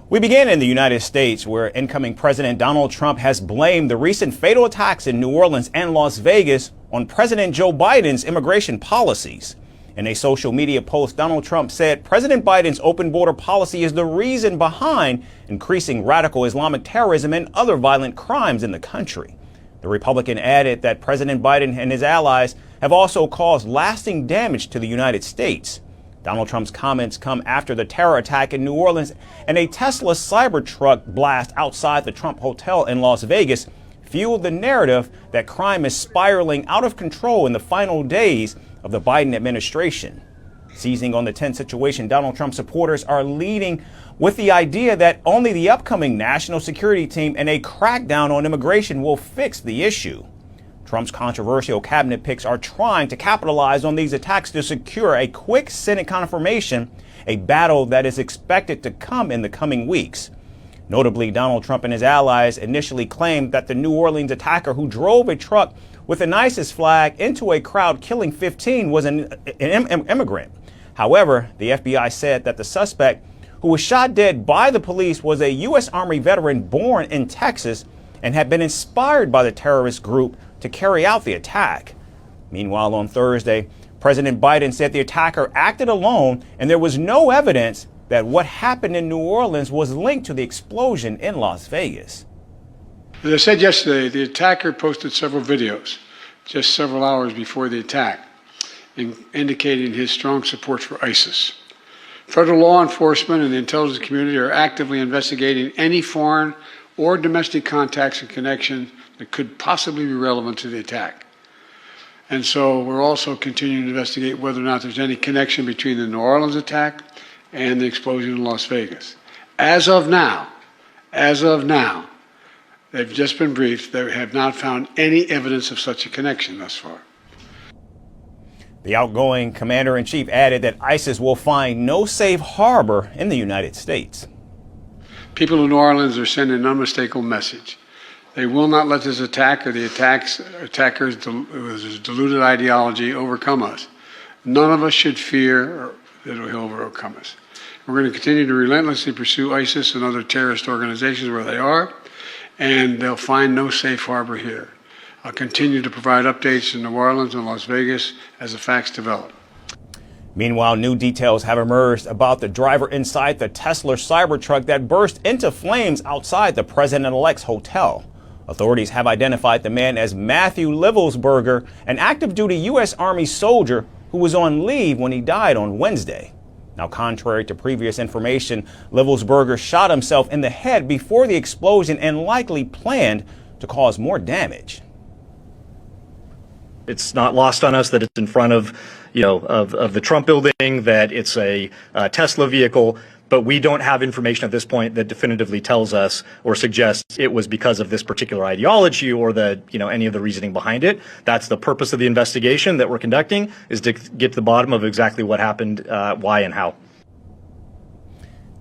We begin in the United States, where incoming President Donald Trump has blamed the recent fatal attacks in New Orleans and Las Vegas on President Joe Biden's immigration policies. In a social media post, Donald Trump said President Biden's open border policy is the reason behind increasing radical Islamic terrorism and other violent crimes in the country. The Republican added that President Biden and his allies have also caused lasting damage to the United States. Donald Trump's comments come after the terror attack in New Orleans and a Tesla Cybertruck blast outside the Trump Hotel in Las Vegas fueled the narrative that crime is spiraling out of control in the final days of the Biden administration. Seizing on the tense situation, Donald Trump supporters are leading with the idea that only the upcoming national security team and a crackdown on immigration will fix the issue. Trump's controversial cabinet picks are trying to capitalize on these attacks to secure a quick Senate confirmation, a battle that is expected to come in the coming weeks. Notably, Donald Trump and his allies initially claimed that the New Orleans attacker who drove a truck with an ISIS flag into a crowd killing 15 was an immigrant. However, the FBI said that the suspect, who was shot dead by the police, was a U.S. Army veteran born in Texas and had been inspired by the terrorist group to carry out the attack. Meanwhile, on Thursday, President Biden said the attacker acted alone and there was no evidence that what happened in New Orleans was linked to the explosion in Las Vegas. As I said yesterday, the attacker posted several videos just several hours before the attack, indicating his strong support for ISIS. Federal law enforcement and the intelligence community are actively investigating any foreign or domestic contacts and connections that could possibly be relevant to the attack. And so we're also continuing to investigate whether or not there's any connection between the New Orleans attack and the explosion in Las Vegas. As of now, they've just been briefed. They have not found any evidence of such a connection thus far. The outgoing commander-in-chief added that ISIS will find no safe harbor in the United States. People in New Orleans are sending an unmistakable message. They will not let this attack or the attackers' deluded ideology overcome us. None of us should fear that he'll overcome us. We're going to continue to relentlessly pursue ISIS and other terrorist organizations where they are, and they'll find no safe harbor here. I'll continue to provide updates in New Orleans and Las Vegas as the facts develop. Meanwhile, new details have emerged about the driver inside the Tesla Cybertruck that burst into flames outside the president-elect's hotel. Authorities have identified the man as Matthew Livelsberger, an active-duty U.S. Army soldier who was on leave when he died on Wednesday. Now, contrary to previous information, Livelsberger shot himself in the head before the explosion and likely planned to cause more damage. It's not lost on us that it's in front of the Trump building, that it's a Tesla vehicle, but we don't have information at this point that definitively tells us or suggests it was because of this particular ideology or any of the reasoning behind it. That's the purpose of the investigation that we're conducting, is to get to the bottom of exactly what happened, why and how.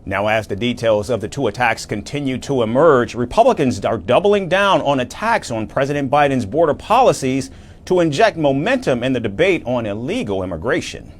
Now, as the details of the two attacks continue to emerge, Republicans are doubling down on attacks on President Biden's border policies to inject momentum in the debate on illegal immigration.